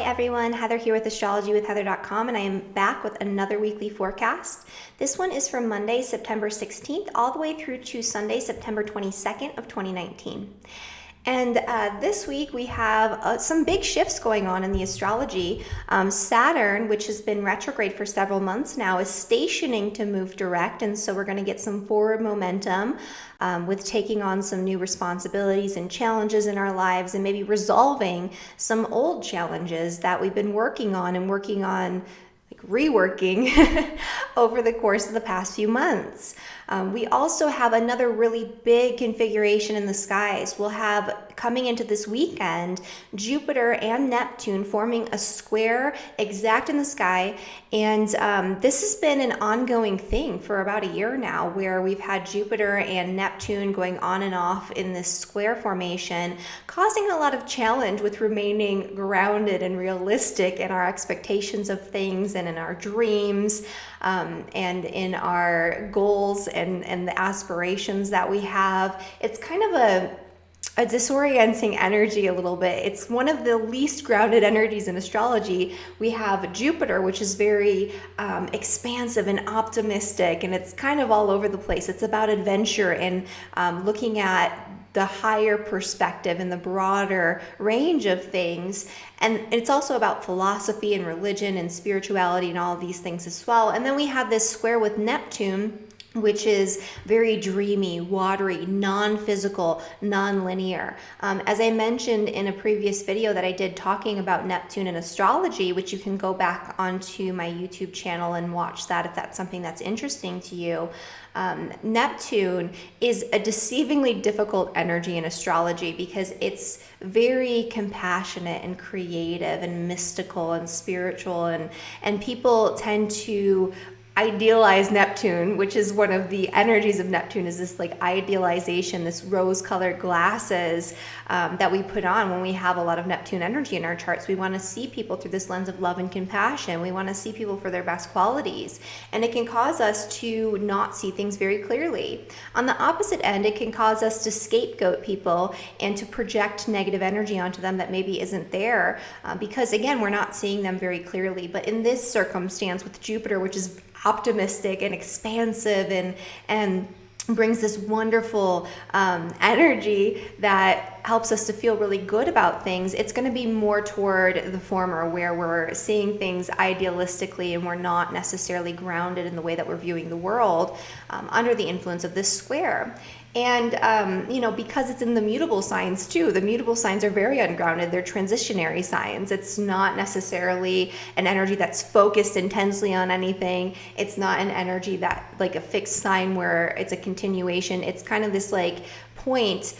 everyone, Heather here with astrologywithheather.com, and I am back with another weekly forecast. This one is from Monday, September 16th, all the way through to Sunday, September 22nd of 2019. And this week we have some big shifts going on in the astrology. Saturn, which has been retrograde for several months now, is stationing to move direct, and so we're going to get some forward momentum with taking on some new responsibilities and challenges in our lives, and maybe resolving some old challenges that we've been working on reworking over the course of the past few months. We also have another really big configuration in the skies. We'll have, coming into this weekend, Jupiter and Neptune forming a square exact in the sky. And this has been an ongoing thing for about a year now, where we've had Jupiter and Neptune going on and off in this square formation, causing a lot of challenge with remaining grounded and realistic in our expectations of things and in our dreams, and in our goals and the aspirations that we have. It's kind of a disorienting energy a little bit. It's one of the least grounded energies in astrology. We have Jupiter, which is very expansive and optimistic, and it's kind of all over the place. It's about adventure and looking at the higher perspective and the broader range of things. And it's also about philosophy and religion and spirituality and all of these things as well. And then we have this square with Neptune, which is very dreamy, watery, non-physical, non-linear. As I mentioned in a previous video that I did talking about Neptune and astrology, which you can go back onto my YouTube channel and watch that if that's something that's interesting to you. Neptune is a deceivingly difficult energy in astrology because it's very compassionate and creative and mystical and spiritual, and people tend to idealize Neptune, which is one of the energies of Neptune, is this like idealization, this rose-colored glasses that we put on when we have a lot of Neptune energy in our charts. We want to see people through this lens of love and compassion. We want to see people for their best qualities, and it can cause us to not see things very clearly. On the opposite end, it can cause us to scapegoat people and to project negative energy onto them that maybe isn't there, because again, we're not seeing them very clearly. But in this circumstance with Jupiter, which is optimistic and expansive and brings this wonderful energy that helps us to feel really good about things, it's going to be more toward the former, where we're seeing things idealistically and we're not necessarily grounded in the way that we're viewing the world under the influence of this square. And, because it's in the mutable signs too, the mutable signs are very ungrounded. They're transitionary signs. It's not necessarily an energy that's focused intensely on anything. It's not an energy that like a fixed sign where it's a continuation. It's kind of this like point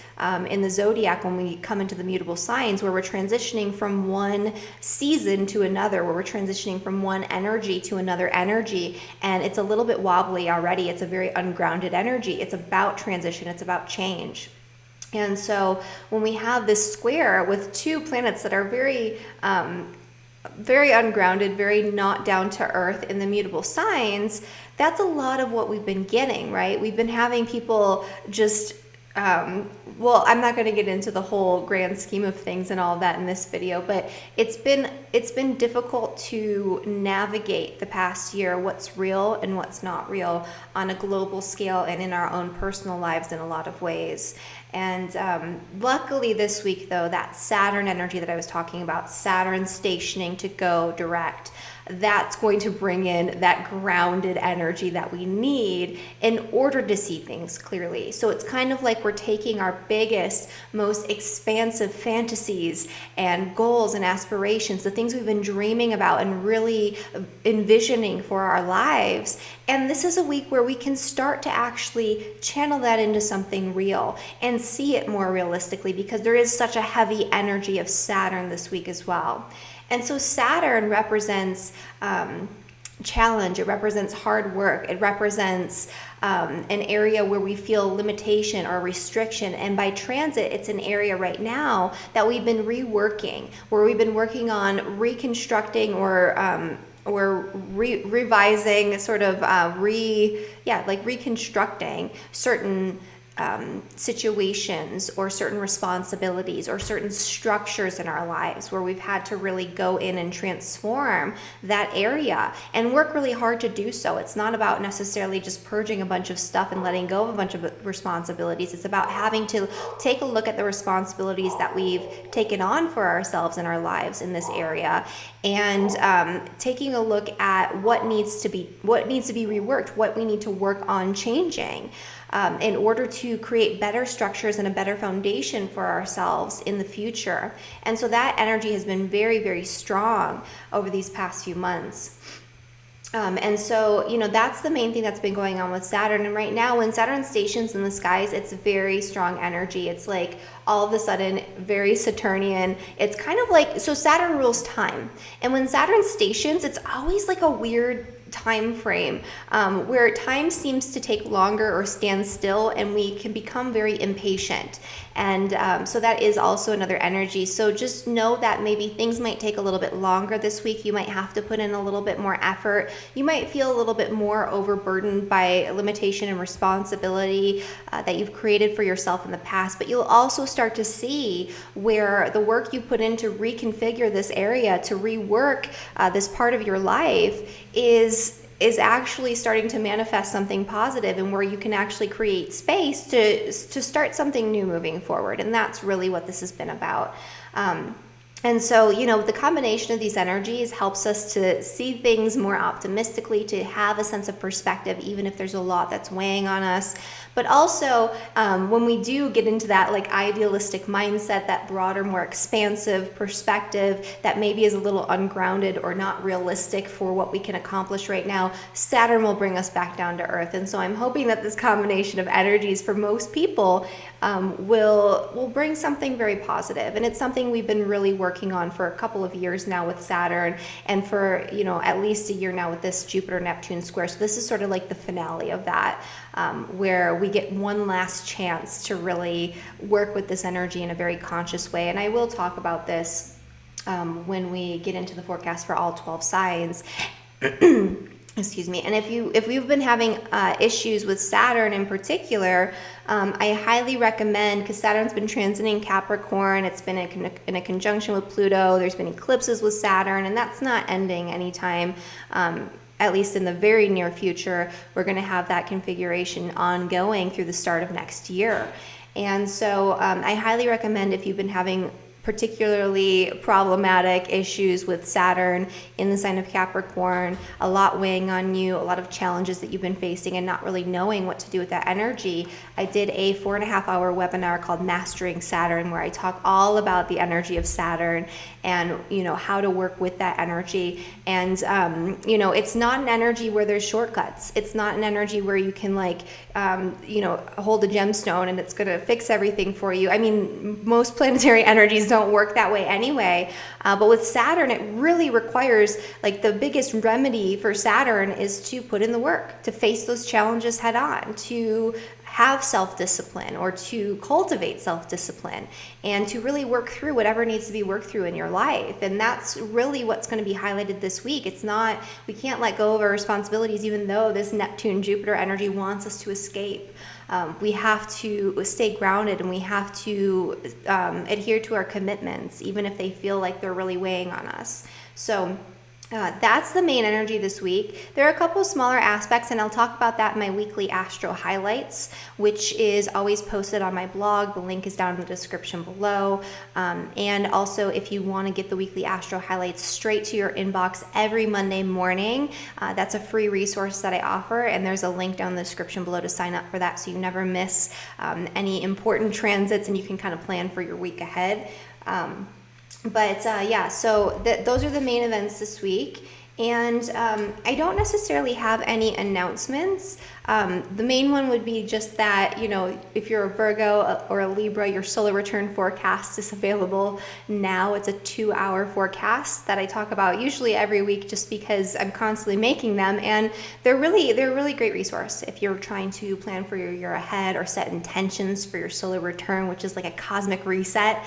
in the zodiac when we come into the mutable signs, where we're transitioning from one season to another, where we're transitioning from one energy to another energy, and it's a little bit wobbly already. It's a very ungrounded energy. It's about transition. It's about change. And so when we have this square with two planets that are very ungrounded, very not down to earth in the mutable signs, that's a lot of what we've been getting, right? We've been having people just I'm not going to get into the whole grand scheme of things and all of that in this video, but it's been difficult to navigate the past year what's real and what's not real on a global scale and in our own personal lives in a lot of ways. And luckily this week, though, that Saturn energy that I was talking about, Saturn stationing to go direct, that's going to bring in that grounded energy that we need in order to see things clearly. So it's kind of like we're taking our biggest, most expansive fantasies and goals and aspirations, the things we've been dreaming about and really envisioning for our lives. And this is a week where we can start to actually channel that into something real and see it more realistically, because there is such a heavy energy of Saturn this week as well. And so Saturn represents challenge. It represents hard work. It represents an area where we feel limitation or restriction. And by transit, it's an area right now that we've been reworking, where we've been working on reconstructing or revising, sort of reconstructing certain situations or certain responsibilities or certain structures in our lives where we've had to really go in and transform that area and work really hard to do so. It's not about necessarily just purging a bunch of stuff and letting go of a bunch of responsibilities. It's about having to take a look at the responsibilities that we've taken on for ourselves in our lives in this area, and taking a look at what needs to be reworked, what we need to work on changing, in order to create better structures and a better foundation for ourselves in the future. And so that energy has been very, very strong over these past few months. And so, that's the main thing that's been going on with Saturn. And right now, when Saturn stations in the skies, it's very strong energy. It's like all of a sudden very Saturnian. It's kind of like, so Saturn rules time. And when Saturn stations, it's always like a weird time frame where time seems to take longer or stand still, and we can become very impatient. And so that is also another energy. So just know that maybe things might take a little bit longer this week. You might have to put in a little bit more effort. You might feel a little bit more overburdened by limitation and responsibility that you've created for yourself in the past. But you'll also start to see where the work you put in to reconfigure this area, to rework this part of your life is actually starting to manifest something positive, and where you can actually create space to start something new moving forward. And that's really what this has been about. And so, the combination of these energies helps us to see things more optimistically, to have a sense of perspective, even if there's a lot that's weighing on us. But also, when we do get into that like idealistic mindset, that broader, more expansive perspective that maybe is a little ungrounded or not realistic for what we can accomplish right now, Saturn will bring us back down to earth. And so I'm hoping that this combination of energies for most people will bring something very positive. And it's something we've been really working on for a couple of years now with Saturn, and for at least a year now with this Jupiter-Neptune square. So this is sort of like the finale of that, where we get one last chance to really work with this energy in a very conscious way. And I will talk about this when we get into the forecast for all 12 signs. Excuse me. And if we've been having issues with Saturn in particular, I highly recommend, because Saturn's been transiting Capricorn, it's been in a conjunction with Pluto, there's been eclipses with Saturn, and that's not ending anytime, at least in the very near future. We're going to have that configuration ongoing through the start of next year. And so I highly recommend, if you've been having particularly problematic issues with Saturn in the sign of Capricorn, a lot weighing on you, a lot of challenges that you've been facing and not really knowing what to do with that energy, I did a 4.5-hour webinar called Mastering Saturn, where I talk all about the energy of Saturn and how to work with that energy. And it's not an energy where there's shortcuts. It's not an energy where you can hold a gemstone and it's going to fix everything for you. I mean, most planetary energies don't work that way anyway. But with Saturn, it really requires, the biggest remedy for Saturn is to put in the work, to face those challenges head on, to have self-discipline, or to cultivate self-discipline, and to really work through whatever needs to be worked through in your life. And that's really what's going to be highlighted this week. We can't let go of our responsibilities, even though this Neptune-Jupiter energy wants us to escape. We have to stay grounded, and we have to adhere to our commitments, even if they feel like they're really weighing on us. So that's the main energy this week. There are a couple smaller aspects, and I'll talk about that in my weekly Astro-Highlights, which is always posted on my blog. The link is down in the description below. And also, if you want to get the weekly Astro-Highlights straight to your inbox every Monday morning, that's a free resource that I offer, and there's a link down in the description below to sign up for that, so you never miss any important transits, and you can kind of plan for your week ahead. So those are the main events this week. And I don't necessarily have any announcements. The main one would be just that, if you're a Virgo or a Libra, your solar return forecast is available now. It's a 2-hour forecast that I talk about usually every week, just because I'm constantly making them, and they're a really great resource if you're trying to plan for your year ahead or set intentions for your solar return, which is like a cosmic reset,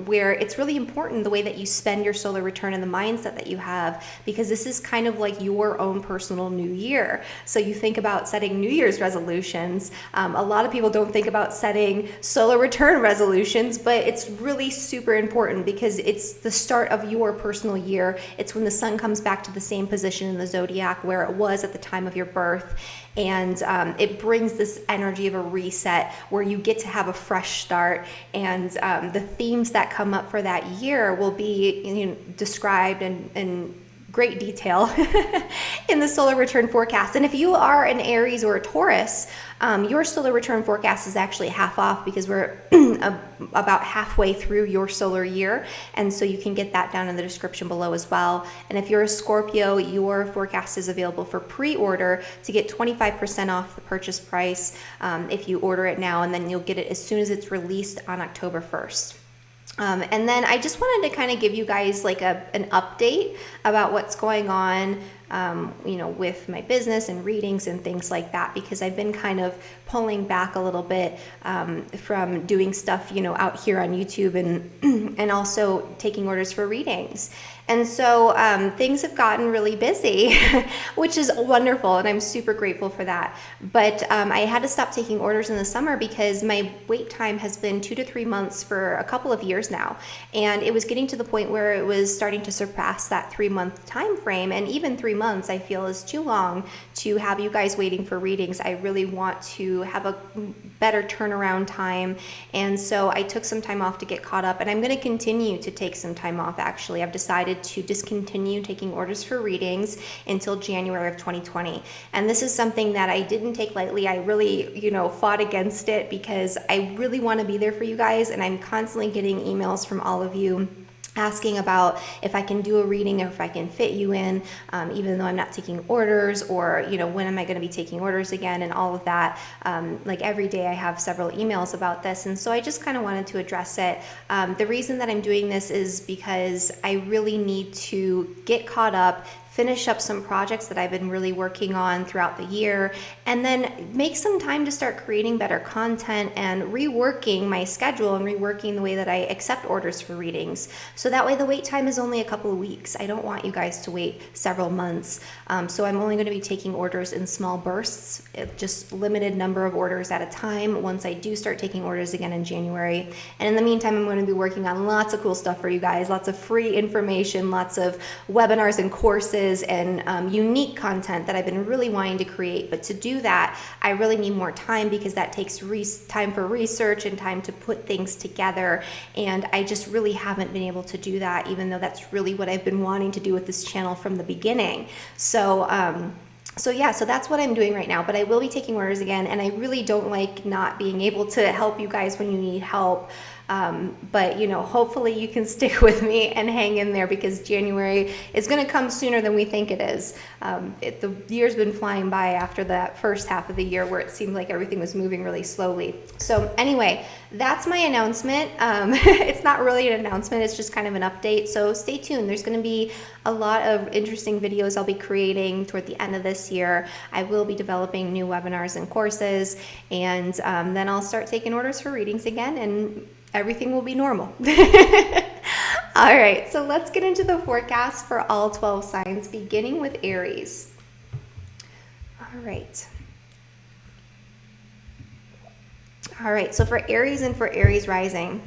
where it's really important the way that you spend your solar return and the mindset that you have, because this is kind of like your own personal new year. So you think about setting setting New Year's resolutions. A lot of people don't think about setting solar return resolutions, but it's really super important because it's the start of your personal year. It's when the sun comes back to the same position in the zodiac where it was at the time of your birth. And it brings this energy of a reset where you get to have a fresh start. And the themes that come up for that year will be described in great detail in the solar return forecast. And if you are an Aries or a Taurus, your solar return forecast is actually half off because we're about halfway through your solar year. And so you can get that down in the description below as well. And if you're a Scorpio, your forecast is available for pre-order to get 25% off the purchase price if you order it now, and then you'll get it as soon as it's released on October 1st. And then I just wanted to kind of give you guys like an update about what's going on, with my business and readings and things like that, because I've been kind of pulling back a little bit from doing stuff, out here on YouTube and also taking orders for readings. And so things have gotten really busy, which is wonderful, and I'm super grateful for that. But I had to stop taking orders in the summer because my wait time has been 2 to 3 months for a couple of years now. And it was getting to the point where it was starting to surpass that 3-month time frame. And even 3 months, I feel, is too long to have you guys waiting for readings. I really want to have a better turnaround time. And so I took some time off to get caught up, and I'm going to continue to take some time off, actually. I've decided to discontinue taking orders for readings until January of 2020. And this is something that I didn't take lightly. I really, fought against it because I really want to be there for you guys. And I'm constantly getting emails from all of you asking about if I can do a reading or if I can fit you in, even though I'm not taking orders, or, when am I going to be taking orders again, and all of that. Like every day I have several emails about this. And so I just kind of wanted to address it. The reason that I'm doing this is because I really need to get caught up, finish up some projects that I've been really working on throughout the year, and then make some time to start creating better content and reworking my schedule and reworking the way that I accept orders for readings. So that way the wait time is only a couple of weeks. I don't want you guys to wait several months. So I'm only going to be taking orders in small bursts, just limited number of orders at a time once I do start taking orders again in January. And in the meantime, I'm going to be working on lots of cool stuff for you guys, lots of free information, lots of webinars and courses, and unique content that I've been really wanting to create. But to do that, I really need more time because that takes time for research and time to put things together. And I just really haven't been able to do that, even though that's really what I've been wanting to do with this channel from the beginning. So that's what I'm doing right now, but I will be taking orders again, and I really don't like not being able to help you guys when you need help. But hopefully you can stick with me and hang in there, because January is going to come sooner than we think it is. The year's been flying by after that first half of the year where it seemed like everything was moving really slowly. So anyway, that's my announcement. It's not really an announcement, it's just kind of an update. So stay tuned. There's going to be a lot of interesting videos I'll be creating toward the end of this year. I will be developing new webinars and courses, and then I'll start taking orders for readings again, and everything will be normal. All right, so let's get into the forecast for all 12 signs, beginning with Aries. All right, so for Aries and for Aries rising,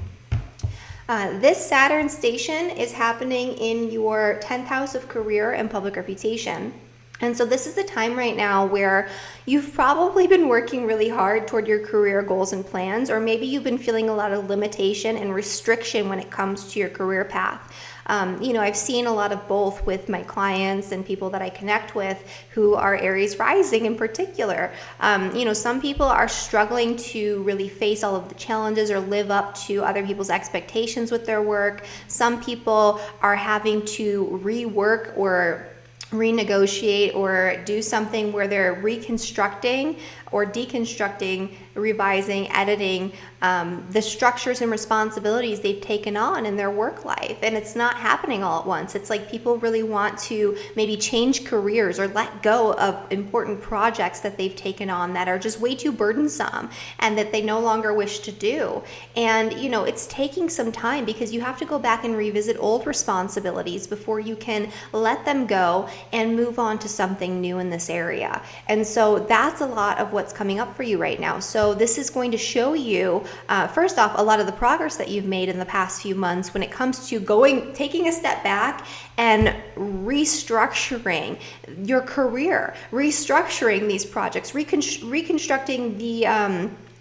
this Saturn station is happening in your 10th house of career and public reputation. And so this is the time right now where you've probably been working really hard toward your career goals and plans, or maybe you've been feeling a lot of limitation and restriction when it comes to your career path. I've seen a lot of both with my clients and people that I connect with who are Aries rising in particular. Some people are struggling to really face all of the challenges or live up to other people's expectations with their work. Some people are having to rework or renegotiate or do something where they're reconstructing or deconstructing, revising, editing the structures and responsibilities they've taken on in their work life. And it's not happening all at once. It's like people really want to maybe change careers or let go of important projects that they've taken on that are just way too burdensome and that they no longer wish to do. And, you know, it's taking some time because you have to go back and revisit old responsibilities before you can let them go and move on to something new in this area. And so that's a lot of what's coming up for you right now. So this is going to show you, first off, a lot of the progress that you've made in the past few months when it comes to taking a step back and restructuring your career, restructuring these projects, reconstructing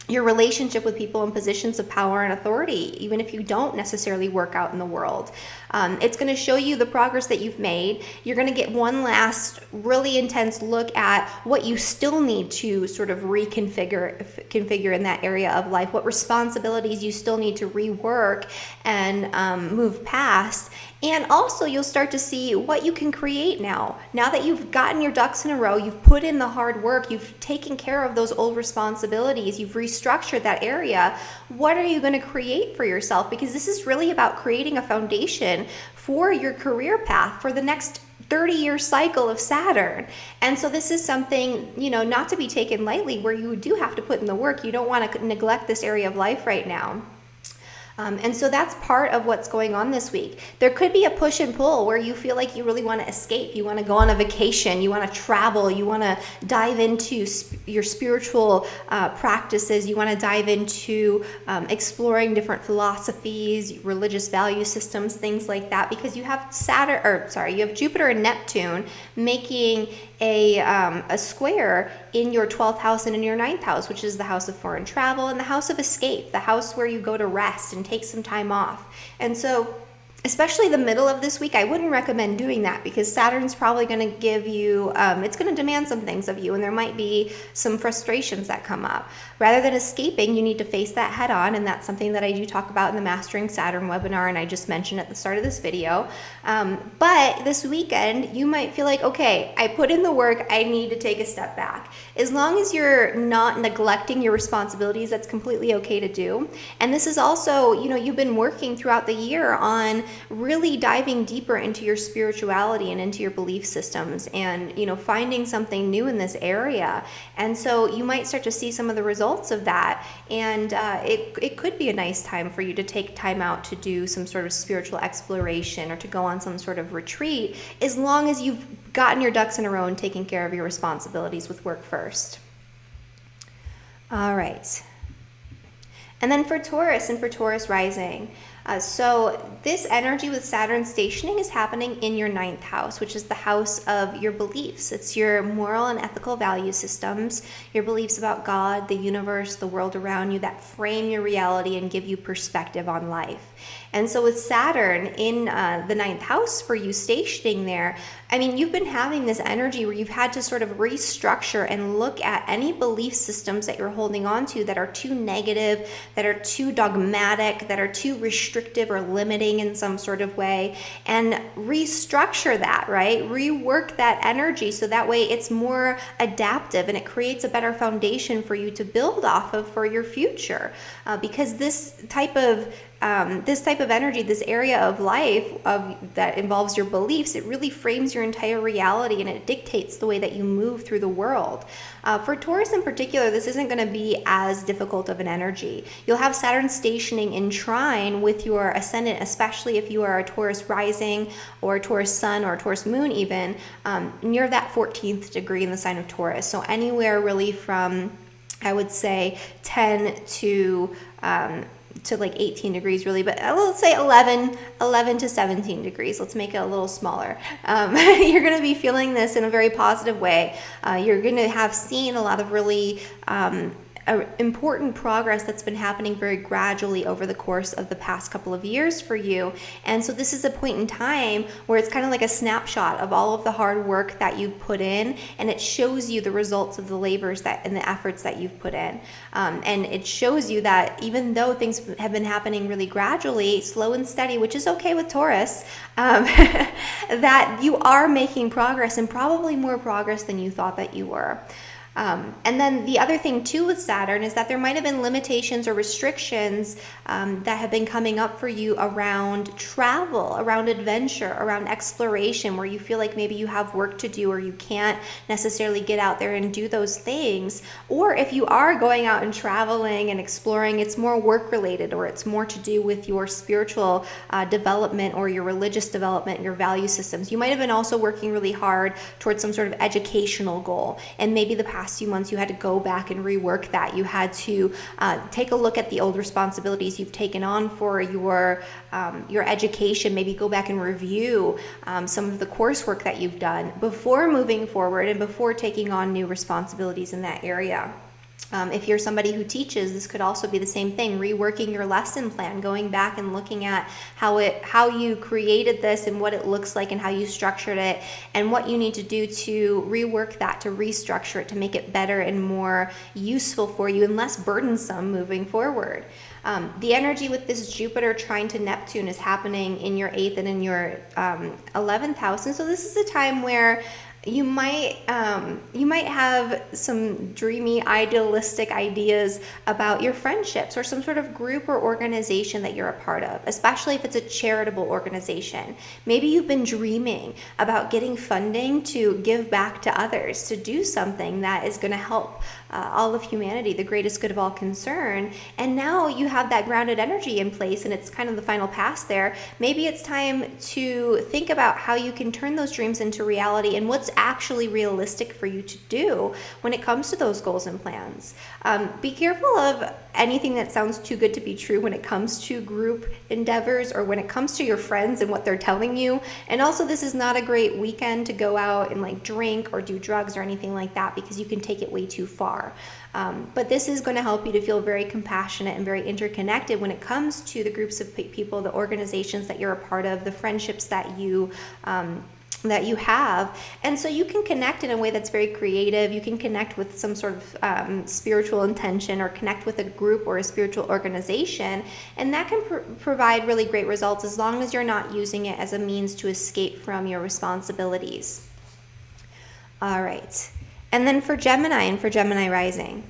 your relationship with people in positions of power and authority, even if you don't necessarily work out in the world. It's going to show you the progress that you've made. You're going to get one last really intense look at what you still need to sort of configure in that area of life, what responsibilities you still need to rework and move past. And also you'll start to see what you can create now. Now that you've gotten your ducks in a row, you've put in the hard work, you've taken care of those old responsibilities, you've restructured that area, what are you going to create for yourself? Because this is really about creating a foundation for your career path for the next 30-year cycle of Saturn. And so this is something, you know, not to be taken lightly, where you do have to put in the work. You don't want to neglect this area of life right now. And so that's part of what's going on this week. There could be a push and pull where you feel like you really want to escape. You want to go on a vacation. You want to travel. You want to dive into your spiritual practices. You want to dive into exploring different philosophies, religious value systems, things like that, because you have you have Jupiter and Neptune making a square in your 12th house and in your 9th house, which is the house of foreign travel and the house of escape, the house where you go to rest and take some time off. And so especially the middle of this week, I wouldn't recommend doing that because Saturn's probably going to give you, it's going to demand some things of you, and there might be some frustrations that come up. Rather than escaping, you need to face that head on, and that's something that I do talk about in the Mastering Saturn webinar, and I just mentioned at the start of this video. But this weekend, you might feel like, okay, I put in the work, I need to take a step back. As long as you're not neglecting your responsibilities, that's completely okay to do. And this is also, you know, you've been working throughout the year on really diving deeper into your spirituality and into your belief systems and, you know, finding something new in this area. And so you might start to see some of the results of that. And it could be a nice time for you to take time out to do some sort of spiritual exploration or to go on some sort of retreat, as long as you've gotten your ducks in a row and taken care of your responsibilities with work first. All right. And then for Taurus and for Taurus rising, so this energy with Saturn stationing is happening in your 9th house, which is the house of your beliefs. It's your moral and ethical value systems, your beliefs about God, the universe, the world around you that frame your reality and give you perspective on life. And so with Saturn in the 9th house for you stationing there, I mean, you've been having this energy where you've had to sort of restructure and look at any belief systems that you're holding on to that are too negative, that are too dogmatic, that are too restrictive or limiting in some sort of way, and restructure that, right? Rework that energy so that way it's more adaptive and it creates a better foundation for you to build off of for your future. Because this type of energy, this area of life that involves your beliefs, it really frames your entire reality and it dictates the way that you move through the world. For Taurus in particular, this isn't going to be as difficult of an energy. You'll have Saturn stationing in trine with your ascendant, especially if you are a Taurus rising or a Taurus sun or a Taurus moon even, near that 14th degree in the sign of Taurus. So anywhere really from, I would say, 10 to like 18 degrees really, but let's say 11 to 17 degrees. Let's make it a little smaller. You're going to be feeling this in a very positive way. You're going to have seen a lot of really important progress that's been happening very gradually over the course of the past couple of years for you. And so this is a point in time where it's kind of like a snapshot of all of the hard work that you've put in, and it shows you the results of the labors and the efforts that you've put in. And it shows you that even though things have been happening really gradually, slow and steady, which is okay with Taurus, that you are making progress, and probably more progress than you thought that you were. And then the other thing too with Saturn is that there might have been limitations or restrictions that have been coming up for you around travel, around adventure, around exploration, where you feel like maybe you have work to do or you can't necessarily get out there and do those things. Or if you are going out and traveling and exploring, it's more work related, or it's more to do with your spiritual development or your religious development, your value systems. You might have been also working really hard towards some sort of educational goal, and maybe the past few months you had to go back and rework that. You had to take a look at the old responsibilities you've taken on for your education, maybe go back and review some of the coursework that you've done before moving forward and before taking on new responsibilities in that area. If you're somebody who teaches, this could also be the same thing, reworking your lesson plan, going back and looking at how you created this and what it looks like and how you structured it, and what you need to do to rework that, to restructure it, to make it better and more useful for you and less burdensome moving forward. The energy with this Jupiter trine to Neptune is happening in your 8th and in your 11th house. And so this is a time where you might have some dreamy, idealistic ideas about your friendships or some sort of group or organization that you're a part of, especially if it's a charitable organization. Maybe you've been dreaming about getting funding to give back to others, to do something that is going to help all of humanity, the greatest good of all concern. And now you have that grounded energy in place and it's kind of the final pass there. Maybe it's time to think about how you can turn those dreams into reality and what's actually realistic for you to do when it comes to those goals and plans. Be careful of anything that sounds too good to be true when it comes to group endeavors or when it comes to your friends and what they're telling you. And also, this is not a great weekend to go out and like drink or do drugs or anything like that, because you can take it way too far. But this is going to help you to feel very compassionate and very interconnected when it comes to the groups of people, the organizations that you're a part of, the friendships that you have. And so you can connect in a way that's very creative. You can connect with some sort of spiritual intention, or connect with a group or a spiritual organization, and that can provide really great results as long as you're not using it as a means to escape from your responsibilities. All right. And then for Gemini and for Gemini rising,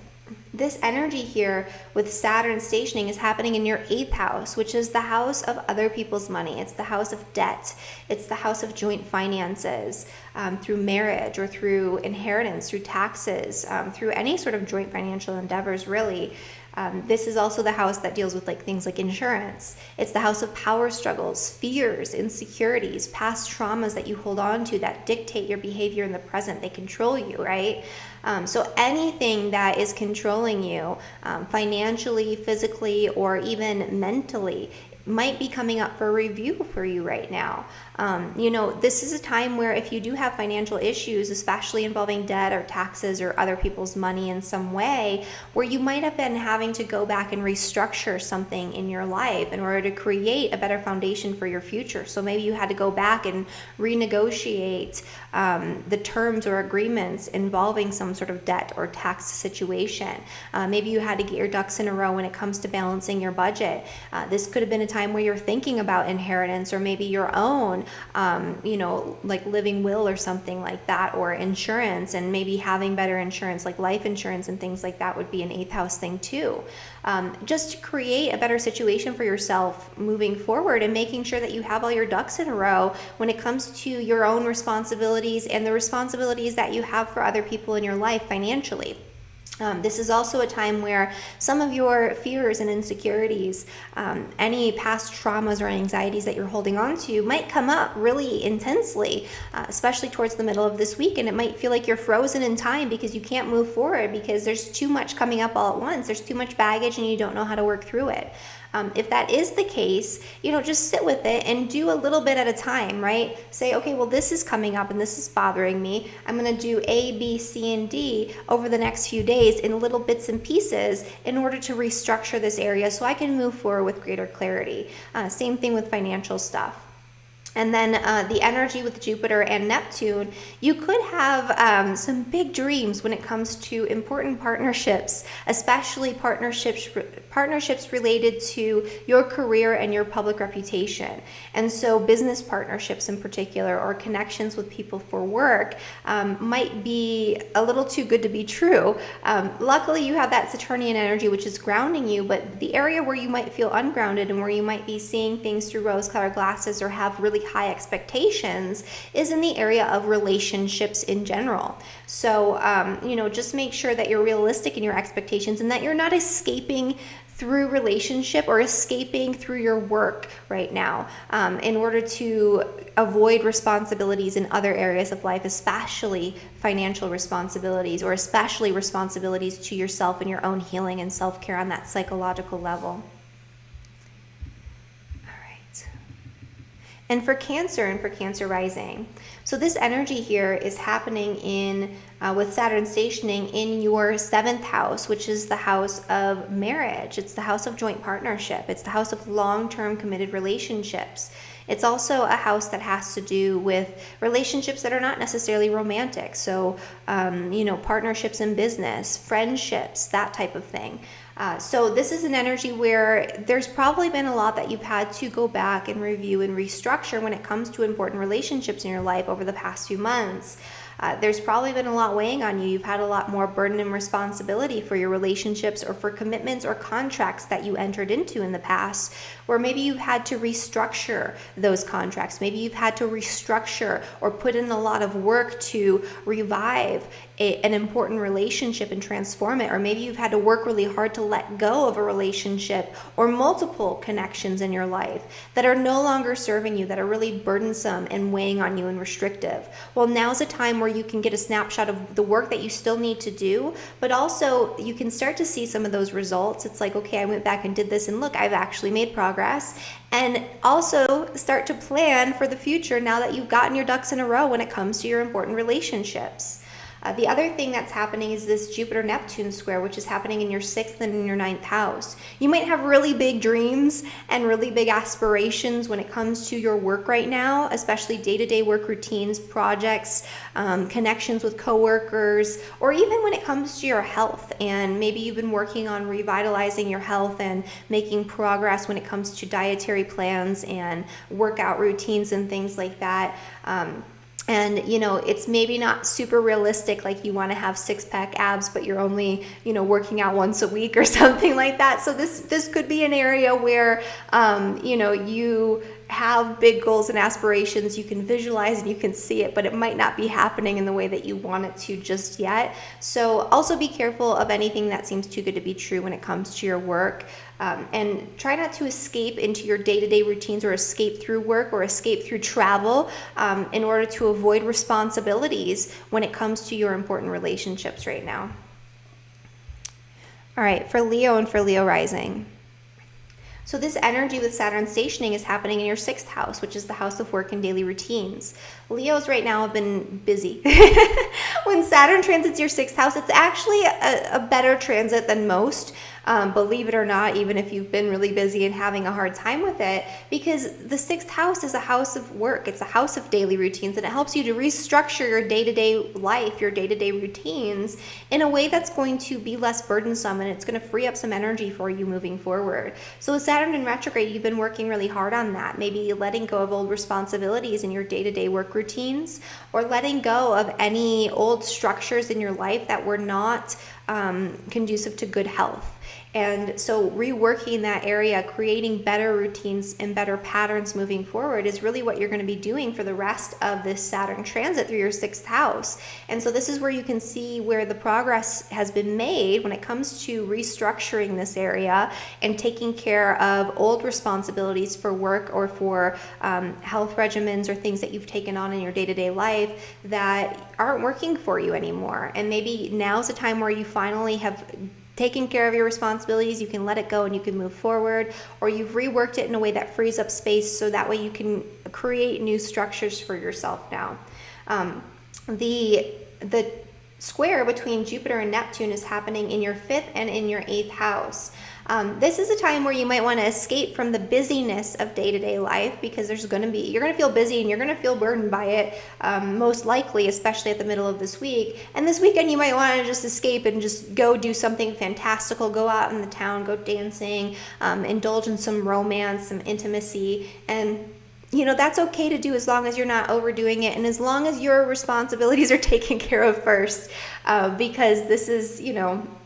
this energy here with Saturn stationing is happening in your 8th house, which is the house of other people's money. It's the house of debt. It's the house of joint finances, through marriage or through inheritance, through taxes, through any sort of joint financial endeavors, really. This is also the house that deals with things like insurance. It's the house of power struggles, fears, insecurities, past traumas that you hold on to that dictate your behavior in the present. They control you, right? So anything that is controlling you financially, physically, or even mentally might be coming up for review for you right now. This is a time where if you do have financial issues, especially involving debt or taxes or other people's money in some way, where you might have been having to go back and restructure something in your life in order to create a better foundation for your future. So maybe you had to go back and renegotiate the terms or agreements involving some sort of debt or tax situation. Maybe you had to get your ducks in a row when it comes to balancing your budget. This could have been a time where you're thinking about inheritance, or maybe your own like living will or something like that, or insurance, and maybe having better insurance like life insurance and things like that would be an 8th house thing too. Just to create a better situation for yourself moving forward, and making sure that you have all your ducks in a row when it comes to your own responsibilities and the responsibilities that you have for other people in your life financially. This is also a time where some of your fears and insecurities, any past traumas or anxieties that you're holding on to, might come up really intensely, especially towards the middle of this week. And it might feel like you're frozen in time because you can't move forward because there's too much coming up all at once. There's too much baggage and you don't know how to work through it. If that is the case, just sit with it and do a little bit at a time, right? Say, okay, well, this is coming up and this is bothering me. I'm going to do A, B, C, and D over the next few days in little bits and pieces in order to restructure this area so I can move forward with greater clarity. Same thing with financial stuff. And then the energy with Jupiter and Neptune, you could have some big dreams when it comes to important partnerships, especially partnerships related to your career and your public reputation. And so business partnerships in particular, or connections with people for work, might be a little too good to be true. Luckily, you have that Saturnian energy, which is grounding you, but the area where you might feel ungrounded and where you might be seeing things through rose-colored glasses or have really high expectations is in the area of relationships in general. So, just make sure that you're realistic in your expectations and that you're not escaping through relationship or escaping through your work right now in order to avoid responsibilities in other areas of life, especially financial responsibilities, or especially responsibilities to yourself and your own healing and self-care on that psychological level. And for Cancer and for Cancer rising, so this energy here is happening in with Saturn stationing in your 7th house, which is the house of marriage. It's the house of joint partnership. It's the house of long-term committed relationships. It's also a house that has to do with relationships that are not necessarily romantic. So, partnerships in business, friendships, that type of thing. So this is an energy where there's probably been a lot that you've had to go back and review and restructure when it comes to important relationships in your life over the past few months. There's probably been a lot weighing on you. You've had a lot more burden and responsibility for your relationships or for commitments or contracts that you entered into in the past, or maybe you've had to restructure those contracts. Maybe you've had to restructure or put in a lot of work to revive an important relationship and transform it, or maybe you've had to work really hard to let go of a relationship or multiple connections in your life that are no longer serving you, that are really burdensome and weighing on you and restrictive. Well, now's a time where you can get a snapshot of the work that you still need to do, but also you can start to see some of those results. It's like, okay, I went back and did this, and look, I've actually made progress. And also start to plan for the future now that you've gotten your ducks in a row when it comes to your important relationships. The other thing that's happening is this Jupiter-Neptune square, which is happening in your 6th and in your 9th house. You might have really big dreams and really big aspirations when it comes to your work right now, especially day-to-day work routines, projects, connections with coworkers, or even when it comes to your health. And maybe you've been working on revitalizing your health and making progress when it comes to dietary plans and workout routines and things like that. And, it's maybe not super realistic, like you want to have 6-pack abs, but you're only, working out once a week or something like that. So this could be an area where, you have big goals and aspirations, you can visualize and you can see it, but it might not be happening in the way that you want it to just yet. So also be careful of anything that seems too good to be true when it comes to your work. And try not to escape into your day-to-day routines or escape through work or escape through travel in order to avoid responsibilities when it comes to your important relationships right now. All right, for Leo and for Leo rising. So this energy with Saturn stationing is happening in your 6th house, which is the house of work and daily routines. Leos right now have been busy. When Saturn transits your 6th house, it's actually a better transit than most. Believe it or not, even if you've been really busy and having a hard time with it, because the 6th house is a house of work. It's a house of daily routines, and it helps you to restructure your day-to-day life, your day-to-day routines in a way that's going to be less burdensome, and it's going to free up some energy for you moving forward. So with Saturn in retrograde, you've been working really hard on that. Maybe letting go of old responsibilities in your day-to-day work routines, or letting go of any old structures in your life that were not conducive to good health. And so reworking that area, creating better routines and better patterns moving forward is really what you're going to be doing for the rest of this Saturn transit through your 6th house. And so this is where you can see where the progress has been made when it comes to restructuring this area and taking care of old responsibilities for work or for health regimens or things that you've taken on in your day-to-day life that aren't working for you anymore. And maybe now's a time where you finally have taking care of your responsibilities, you can let it go and you can move forward, or you've reworked it in a way that frees up space so that way you can create new structures for yourself now. The square between Jupiter and Neptune is happening in your 5th and in your 8th house. This is a time where you might want to escape from the busyness of day-to-day life, because you're going to feel busy and you're going to feel burdened by it, most likely, especially at the middle of this week. And this weekend you might want to just escape and just go do something fantastical, go out in the town, go dancing, indulge in some romance, some intimacy, and that's okay to do as long as you're not overdoing it and as long as your responsibilities are taken care of first, because this is,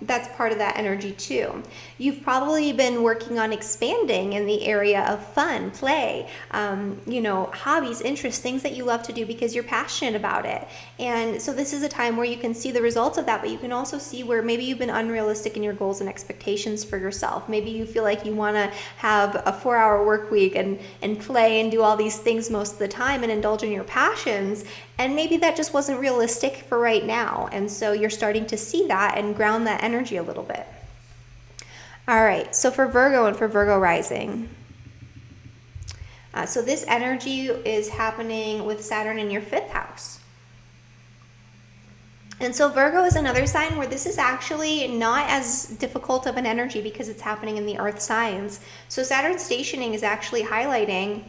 that's part of that energy too. You've probably been working on expanding in the area of fun, play, hobbies, interests, things that you love to do because you're passionate about it. And so this is a time where you can see the results of that, but you can also see where maybe you've been unrealistic in your goals and expectations for yourself. Maybe you feel like you want to have a 4-hour work week and play and do all these things most of the time and indulge in your passions, and maybe that just wasn't realistic for right now. And so you're starting to see that and ground that energy a little bit. All right, so for Virgo and for Virgo rising, so this energy is happening with Saturn in your 5th house. And so Virgo is another sign where this is actually not as difficult of an energy because it's happening in the earth signs. So Saturn stationing is actually highlighting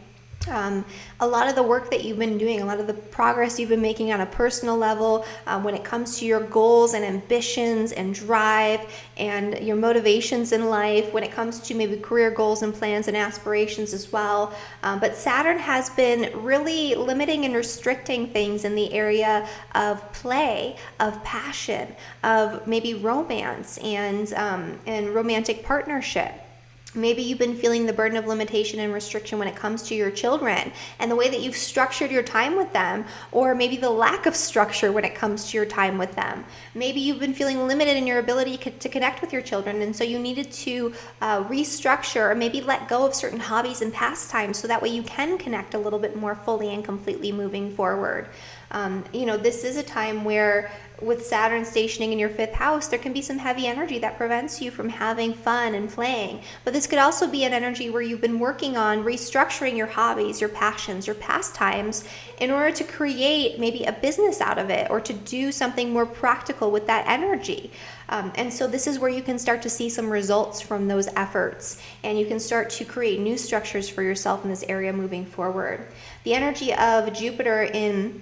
a lot of the work that you've been doing, a lot of the progress you've been making on a personal level, when it comes to your goals and ambitions and drive and your motivations in life, when it comes to maybe career goals and plans and aspirations as well. But Saturn has been really limiting and restricting things in the area of play, of passion, of maybe romance and romantic partnership. Maybe you've been feeling the burden of limitation and restriction when it comes to your children and the way that you've structured your time with them, or maybe the lack of structure when it comes to your time with them. Maybe you've been feeling limited in your ability to connect with your children, and so you needed to restructure or maybe let go of certain hobbies and pastimes so that way you can connect a little bit more fully and completely moving forward. This is a time where with Saturn stationing in your 5th house, there can be some heavy energy that prevents you from having fun and playing. But this could also be an energy where you've been working on restructuring your hobbies, your passions, your pastimes in order to create maybe a business out of it or to do something more practical with that energy. And so this is where you can start to see some results from those efforts, and you can start to create new structures for yourself in this area moving forward. The energy of Jupiter in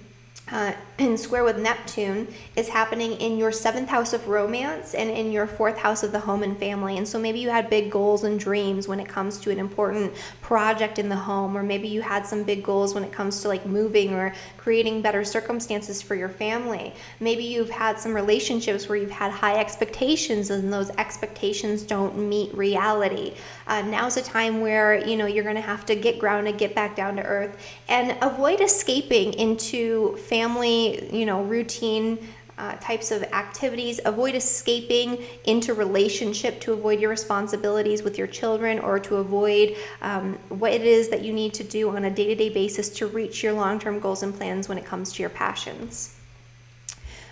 square with Neptune is happening in your 7th house of romance and in your 4th house of the home and family. And so maybe you had big goals and dreams when it comes to an important project in the home, or maybe you had some big goals when it comes to like moving or creating better circumstances for your family. Maybe you've had some relationships where you've had high expectations and those expectations don't meet reality. Now's a time where you're going to have to get grounded, get back down to earth, and avoid escaping into family, routine types of activities. Avoid escaping into relationship to avoid your responsibilities with your children, or to avoid what it is that you need to do on a day-to-day basis to reach your long-term goals and plans when it comes to your passions.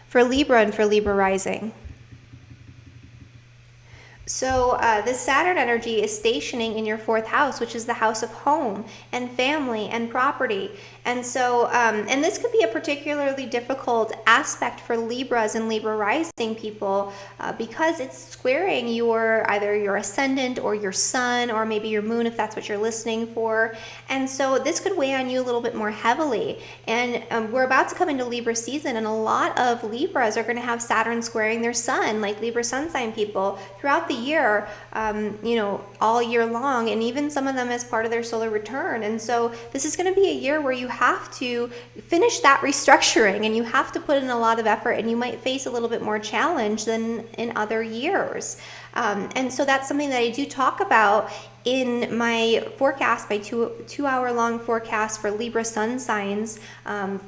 For Libra and for Libra rising, so this Saturn energy is stationing in your 4th house, which is the house of home and family and property. And so, and this could be a particularly difficult aspect for Libras and Libra rising people because it's squaring either your ascendant or your sun, or maybe your moon if that's what you're listening for. And so this could weigh on you a little bit more heavily. And we're about to come into Libra season, and a lot of Libras are going to have Saturn squaring their sun, like Libra sun sign people, throughout the year, all year long, and even some of them as part of their solar return. And so this is going to be a year where you have to finish that restructuring, and you have to put in a lot of effort, and you might face a little bit more challenge than in other years. And so that's something that I do talk about in my forecast, my two-hour long forecast for Libra sun signs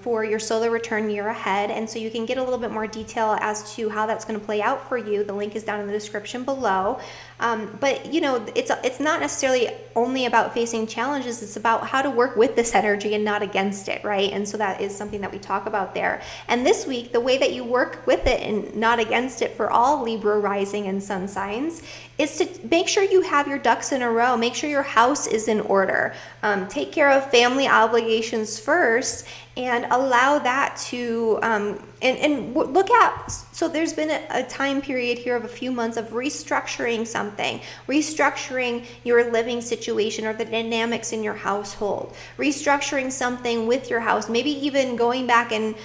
for your solar return year ahead. And so you can get a little bit more detail as to how that's going to play out for you. The link is down in the description below. But it's not necessarily only about facing challenges. It's about how to work with this energy and not against it, right? And so that is something that we talk about there. And this week, the way that you work with it and not against it for all Libra rising and sun signs is to make sure you have your ducks in a row. Make sure your house is in order. Take care of family obligations first, and allow that to look at. So there's been a time period here of a few months of restructuring something, restructuring your living situation or the dynamics in your household, restructuring something with your house, maybe even going back and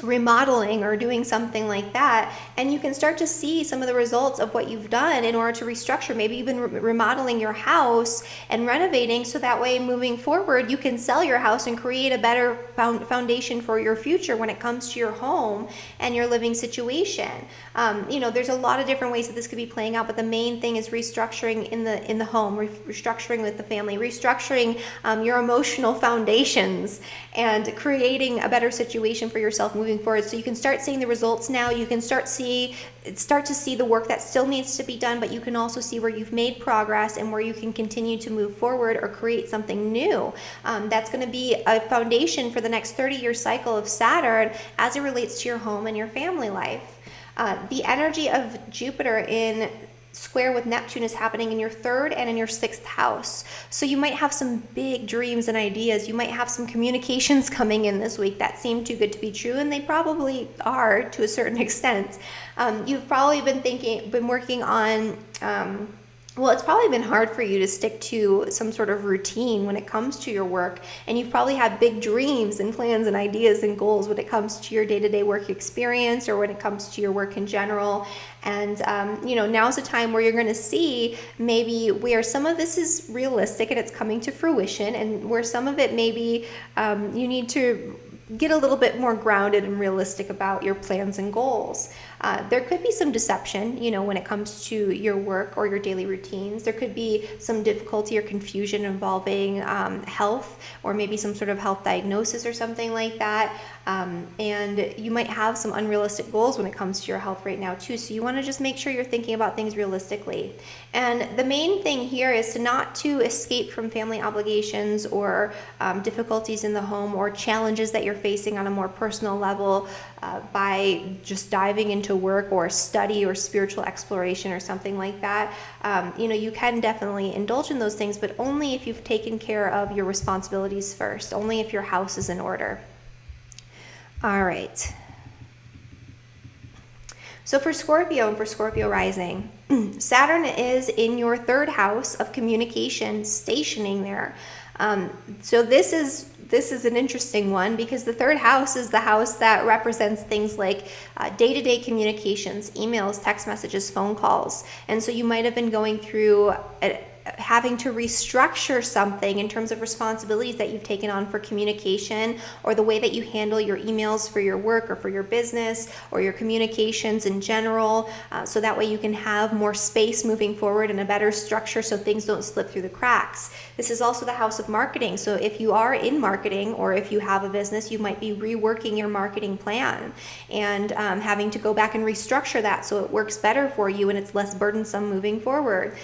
remodeling or doing something like that, and you can start to see some of the results of what you've done in order to restructure. Maybe you've been remodeling your house and renovating, so that way moving forward you can sell your house and create a better foundation for your future when it comes to your home and your living situation. There's a lot of different ways that this could be playing out, but the main thing is restructuring in the home, restructuring with the family, restructuring your emotional foundations, and creating a better situation for yourself moving forward. So you can start seeing the results now. You can start to see the work that still needs to be done, but you can also see where you've made progress and where you can continue to move forward or create something new. That's going to be a foundation for the next 30-year cycle of Saturn as it relates to your home and your family life. The energy of Jupiter in square with Neptune is happening in your 3rd and in your 6th house. So you might have some big dreams and ideas. You might have some communications coming in this week that seem too good to be true, and they probably are to a certain extent. You've probably been working on it's probably been hard for you to stick to some sort of routine when it comes to your work, and you've probably had big dreams and plans and ideas and goals when it comes to your day-to-day work experience or when it comes to your work in general. And now's a time where you're going to see maybe where some of this is realistic and it's coming to fruition, and where some of it maybe you need to get a little bit more grounded and realistic about your plans and goals. There could be some deception, when it comes to your work or your daily routines. There could be some difficulty or confusion involving health, or maybe some sort of health diagnosis or something like that. And you might have some unrealistic goals when it comes to your health right now too. So you want to just make sure you're thinking about things realistically. And the main thing here is not to escape from family obligations or difficulties in the home or challenges that you're facing on a more personal level by just diving into work or study or spiritual exploration or something like that. You can definitely indulge in those things, but only if you've taken care of your responsibilities first, only if your house is in order. All right. So for Scorpio and for Scorpio rising, Saturn is in your 3rd house of communication, stationing there. So this is an interesting one, because the 3rd house is the house that represents things like day-to-day communications, emails, text messages, phone calls. And so you might have been going through having to restructure something in terms of responsibilities that you've taken on for communication, or the way that you handle your emails for your work or for your business or your communications in general, so that way you can have more space moving forward and a better structure so things don't slip through the cracks. This is also the house of marketing. So if you are in marketing, or if you have a business, you might be reworking your marketing plan and having to go back and restructure that so it works better for you and it's less burdensome moving forward.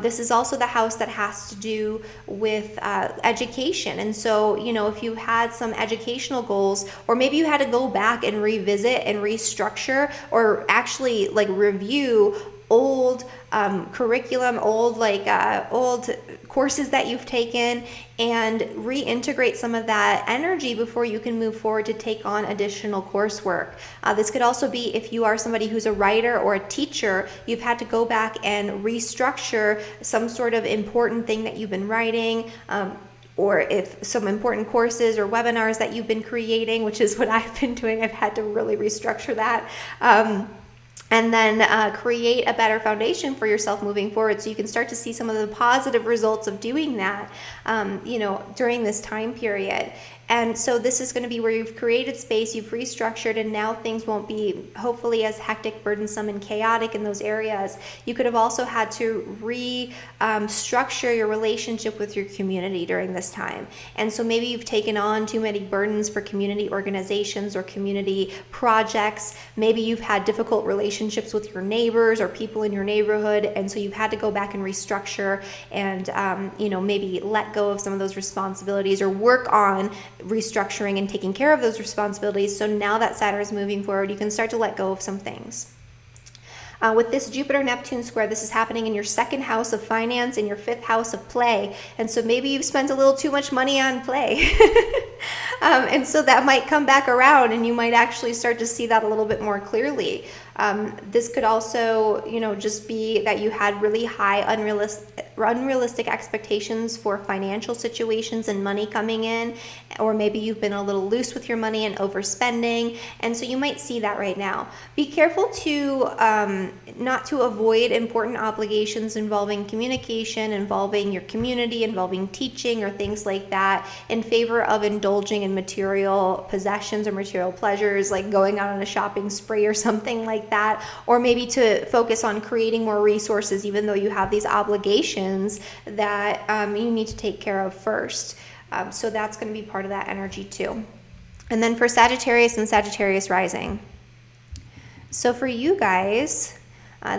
This is also the house that has to do with education. And so, if you had some educational goals, or maybe you had to go back and revisit and restructure, or actually review old curriculum, old courses that you've taken, and reintegrate some of that energy before you can move forward to take on additional coursework. This could also be if you are somebody who's a writer or a teacher, you've had to go back and restructure some sort of important thing that you've been writing, or if some important courses or webinars that you've been creating, which is what I've been doing. I've had to really restructure that. And then create a better foundation for yourself moving forward, so you can start to see some of the positive results of doing that, during this time period. And so this is going to be where you've created space, you've restructured, and now things won't be hopefully as hectic, burdensome, and chaotic in those areas. You could have also had to restructure your relationship with your community during this time. And so maybe you've taken on too many burdens for community organizations or community projects. Maybe you've had difficult relationships with your neighbors or people in your neighborhood, and so you've had to go back and restructure and maybe let go of some of those responsibilities, or work on restructuring and taking care of those responsibilities. So now that Saturn is moving forward, you can start to let go of some things. With this Jupiter-Neptune square, this is happening in your second house of finance and your fifth house of play. And so maybe you've spent a little too much money on play. And so that might come back around and you might actually start to see that a little bit more clearly. This could also, just be that you had really high unrealistic expectations for financial situations and money coming in, or maybe you've been a little loose with your money and overspending, and so you might see that right now. Be careful to not to avoid important obligations involving communication, involving your community, involving teaching or things like that, in favor of indulging in material possessions or material pleasures, like going out on a shopping spree or something like that, or maybe to focus on creating more resources even though you have these obligations that you need to take care of first. So that's going to be part of that energy too. And then for Sagittarius and Sagittarius rising. So for you guys,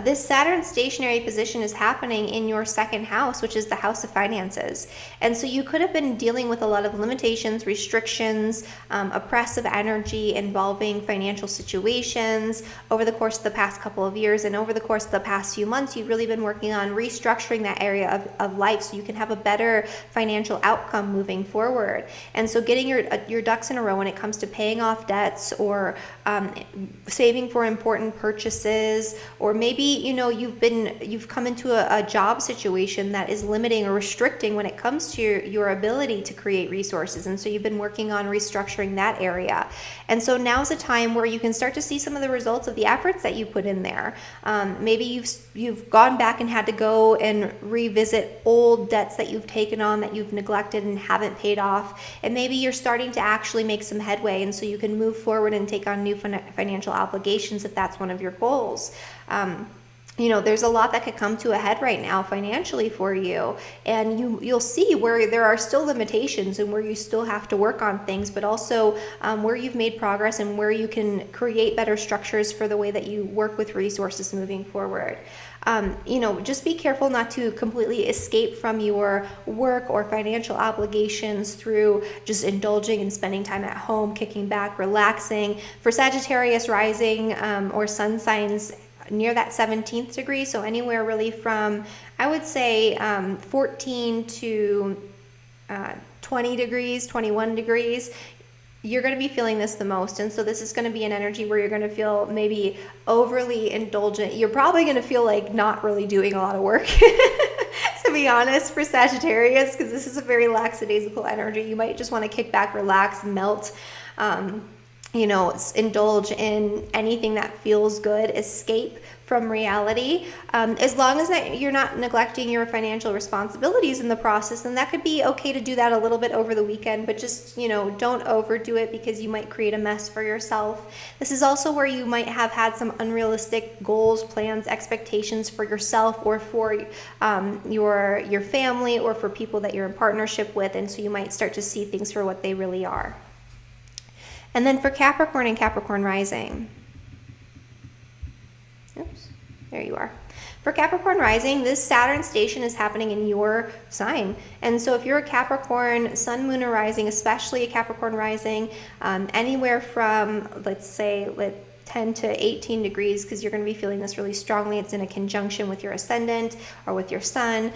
this Saturn stationary position is happening in your second house, which is the house of finances. And so you could have been dealing with a lot of limitations, restrictions, oppressive energy involving financial situations over the course of the past couple of years. And over the course of the past few months, you've really been working on restructuring that area of life so you can have a better financial outcome moving forward. And so getting your ducks in a row when it comes to paying off debts, or saving for important purchases, or maybe you've come into a job situation that is limiting or restricting when it comes to your ability to create resources, and so you've been working on restructuring that area. And so now's a time where you can start to see some of the results of the efforts that you put in there. Maybe you've gone back and had to go and revisit old debts that you've taken on that you've neglected and haven't paid off, and maybe you're starting to actually make some headway, and so you can move forward and take on new financial obligations if that's one of your goals. There's a lot that could come to a head right now financially for you, and you'll see where there are still limitations and where you still have to work on things, but also where you've made progress and where you can create better structures for the way that you work with resources moving forward. Just be careful not to completely escape from your work or financial obligations through just indulging and spending time at home, kicking back, relaxing. For Sagittarius rising or sun signs near that 17th degree, so anywhere really from, I would say, 14 to 20 degrees, 21 degrees, you're going to be feeling this the most. And so this is going to be an energy where you're going to feel maybe overly indulgent. You're probably going to feel like not really doing a lot of work, to be honest, for Sagittarius, because this is a very lackadaisical energy. You might just want to kick back, relax, melt, indulge in anything that feels good, escape from reality. As long as that you're not neglecting your financial responsibilities in the process, then that could be okay to do that a little bit over the weekend, but just, don't overdo it because you might create a mess for yourself. This is also where you might have had some unrealistic goals, plans, expectations for yourself or for your family or for people that you're in partnership with, and so you might start to see things for what they really are. And then for Capricorn and Capricorn rising. Oops, there you are. For Capricorn rising, this Saturn station is happening in your sign. And so if you're a Capricorn, sun, moon, or rising, especially a Capricorn rising, anywhere from, let's say, 10 to 18 degrees, because you're going to be feeling this really strongly. It's in a conjunction with your ascendant or with your sun.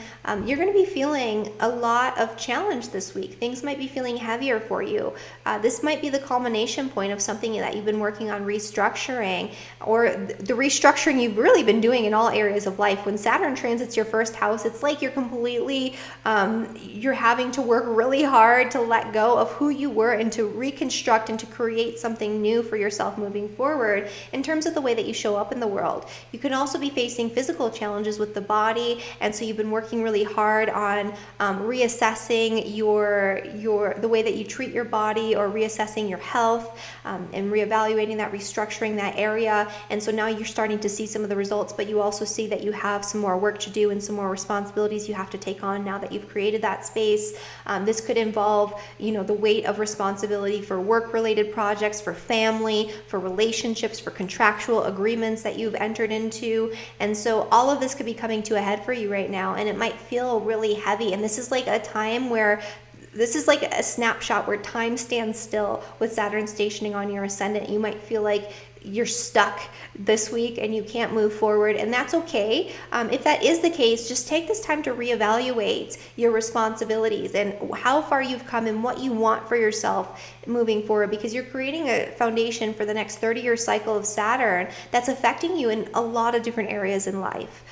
You're going to be feeling a lot of challenge this week. Things might be feeling heavier for you. This might be the culmination point of something that you've been working on restructuring, or the restructuring you've really been doing in all areas of life. When Saturn transits your first house, it's like you're completely, you're having to work really hard to let go of who you were and to reconstruct and to create something new for yourself moving forward in terms of the way that you show up in the world. You can also be facing physical challenges with the body, and so you've been working really hard on reassessing the way that you treat your body, or reassessing your health, and reevaluating that, restructuring that area. And so now you're starting to see some of the results, but you also see that you have some more work to do and some more responsibilities you have to take on now that you've created that space. This could involve, the weight of responsibility for work-related projects, for family, for relationships, for contractual agreements that you've entered into. And so all of this could be coming to a head for you right now, and it might feel really heavy. And this is like a time where this is like a snapshot where time stands still with Saturn stationing on your ascendant. You might feel like you're stuck this week and you can't move forward, and that's okay. If that is the case, just take this time to reevaluate your responsibilities and how far you've come and what you want for yourself moving forward, because you're creating a foundation for the next 30-year cycle of Saturn that's affecting you in a lot of different areas in life.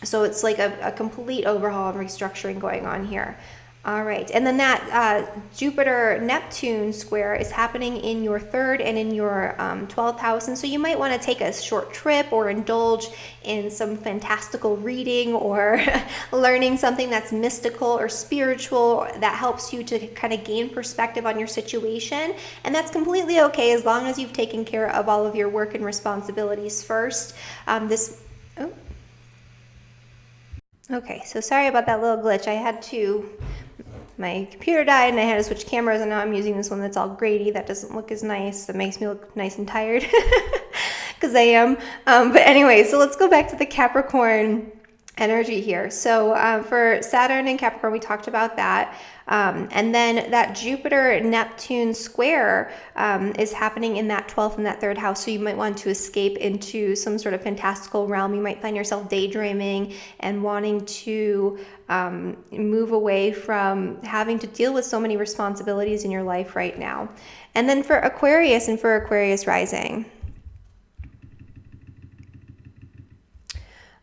So it's like a complete overhaul and restructuring going on here. All right, and then that Jupiter-Neptune square is happening in your 3rd and in your 12th house, and so you might want to take a short trip or indulge in some fantastical reading or learning something that's mystical or spiritual that helps you to kind of gain perspective on your situation, and that's completely okay as long as you've taken care of all of your work and responsibilities first. Okay, so sorry about that little glitch. My computer died and I had to switch cameras, and now I'm using this one that's all grady. That doesn't look as nice. That makes me look nice and tired because I am. But anyway, so let's go back to the Capricorn energy here. So for Saturn and Capricorn, we talked about that. And then that Jupiter-Neptune square is happening in that 12th and that 3rd house. So you might want to escape into some sort of fantastical realm. You might find yourself daydreaming and wanting to move away from having to deal with so many responsibilities in your life right now. And then for Aquarius and for Aquarius rising.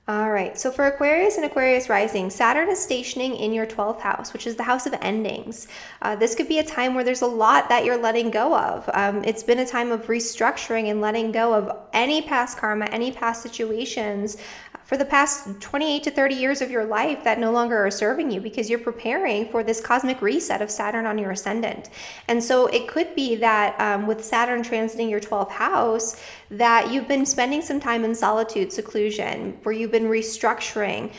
All right, so for Aquarius and Aquarius rising, Saturn is stationing in your 12th house, which is the house of endings. This could be a time where there's a lot that you're letting go of. It's been a time of restructuring and letting go of any past karma, any past situations for the past 28 to 30 years of your life that no longer are serving you, because you're preparing for this cosmic reset of Saturn on your ascendant. And so it could be that with Saturn transiting your 12th house, that you've been spending some time in solitude, seclusion, where you've been restructuring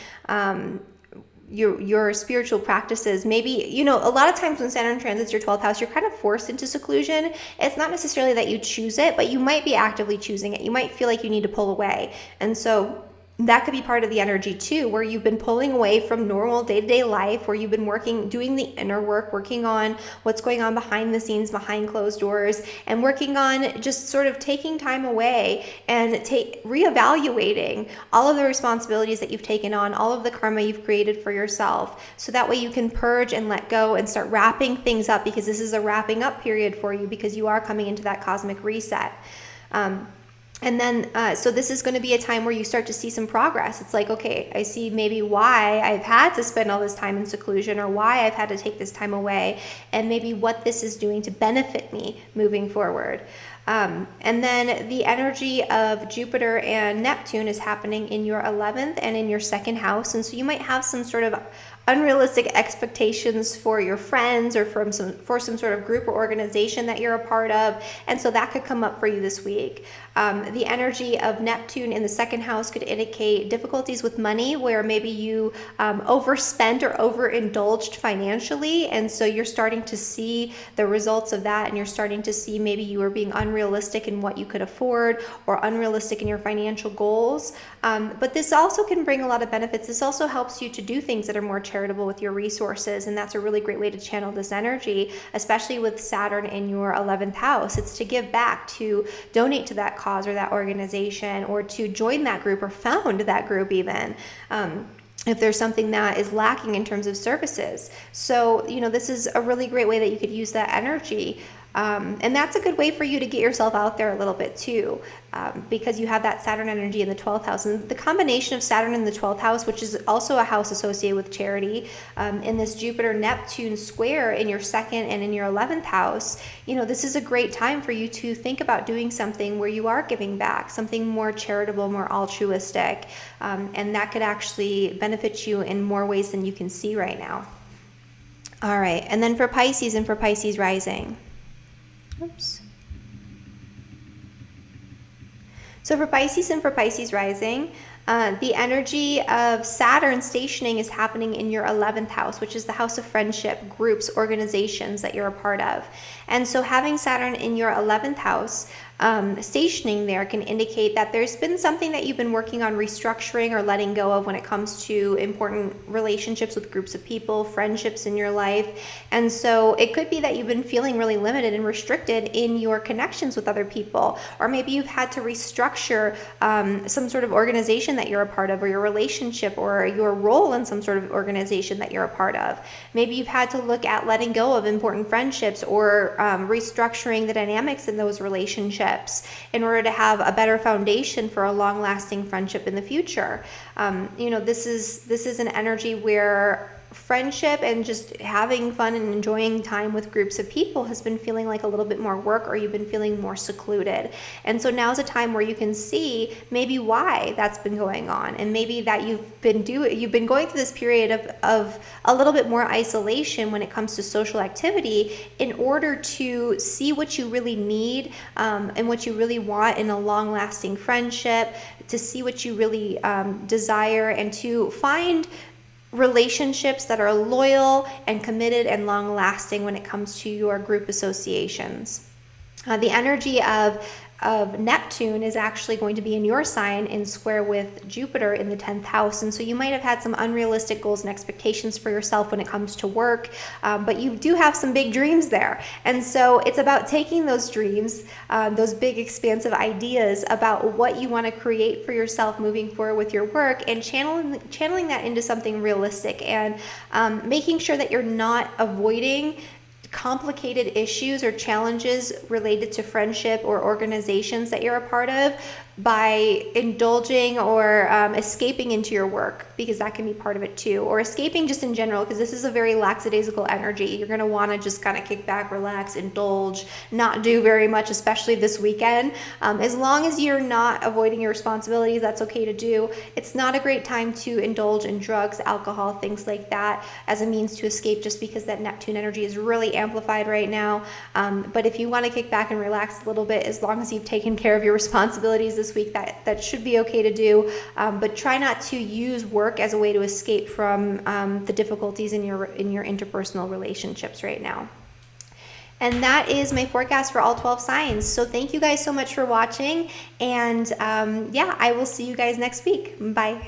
your spiritual practices. Maybe, a lot of times when Saturn transits your 12th house, you're kind of forced into seclusion. It's not necessarily that you choose it, but you might be actively choosing it. You might feel like you need to pull away. And so that could be part of the energy too, where you've been pulling away from normal day-to-day life, where you've been doing the inner work, working on what's going on behind the scenes, behind closed doors, and working on just sort of taking time away and reevaluating all of the responsibilities that you've taken on, all of the karma you've created for yourself, so that way you can purge and let go and start wrapping things up, because this is a wrapping up period for you, because you are coming into that cosmic reset. And then, so this is going to be a time where you start to see some progress. It's like, okay, I see maybe why I've had to spend all this time in seclusion, or why I've had to take this time away, and maybe what this is doing to benefit me moving forward. And then the energy of Jupiter and Neptune is happening in your 11th and in your 2nd house. And so you might have some sort of unrealistic expectations for your friends, or for some sort of group or organization that you're a part of. And so that could come up for you this week. The energy of Neptune in the 2nd house could indicate difficulties with money, where maybe you overspent or overindulged financially. And so you're starting to see the results of that, and you're starting to see maybe you were being unrealistic in what you could afford, or unrealistic in your financial goals. But this also can bring a lot of benefits. This also helps you to do things that are more charitable with your resources, and that's a really great way to channel this energy, especially with Saturn in your 11th house. It's to give back, to donate to that cause or that organization, or to join that group or found that group even. If there's something that is lacking in terms of services. So, this is a really great way that you could use that energy. And that's a good way for you to get yourself out there a little bit too, because you have that Saturn energy in the 12th house. And the combination of Saturn in the 12th house, which is also a house associated with charity, in this Jupiter-Neptune square in your 2nd and in your 11th house, this is a great time for you to think about doing something where you are giving back, something more charitable, more altruistic, and that could actually benefit you in more ways than you can see right now. All right, and then for Pisces and for Pisces rising. Oops. So for Pisces and for Pisces rising, the energy of Saturn stationing is happening in your 11th house, which is the house of friendship, groups, organizations that you're a part of. And so having Saturn in your 11th house stationing there can indicate that there's been something that you've been working on restructuring or letting go of when it comes to important relationships with groups of people, friendships in your life. And so it could be that you've been feeling really limited and restricted in your connections with other people, or maybe you've had to restructure some sort of organization that you're a part of, or your relationship, or your role in some sort of organization that you're a part of. Maybe you've had to look at letting go of important friendships, or restructuring the dynamics in those relationships in order to have a better foundation for a long-lasting friendship in the future. This is an energy where friendship and just having fun and enjoying time with groups of people has been feeling like a little bit more work, or you've been feeling more secluded. And so now's a time where you can see maybe why that's been going on, and maybe that you've been going through this period of a little bit more isolation when it comes to social activity, in order to see what you really need and what you really want in a long-lasting friendship, to see what you really desire, and to find relationships that are loyal and committed and long lasting when it comes to your group associations. The energy of Neptune is actually going to be in your sign in square with Jupiter in the 10th house. And so you might have had some unrealistic goals and expectations for yourself when it comes to work, but you do have some big dreams there. And so it's about taking those dreams, those big expansive ideas about what you want to create for yourself moving forward with your work, and channeling that into something realistic, and making sure that you're not avoiding complicated issues or challenges related to friendship or organizations that you're a part of by indulging or escaping into your work, because that can be part of it too, or escaping just in general, because this is a very lackadaisical energy. You're going to want to just kind of kick back, relax, indulge, not do very much, especially this weekend. As long as you're not avoiding your responsibilities, that's okay to do. It's not a great time to indulge in drugs, alcohol, things like that as a means to escape, just because that Neptune energy is really amplified right now. But if you want to kick back and relax a little bit, as long as you've taken care of your responsibilities this week, that should be okay to do. But try not to use work as a way to escape from the difficulties in your interpersonal relationships right now. And that is my forecast for all 12 signs. So thank you guys so much for watching. And I will see you guys next week. Bye.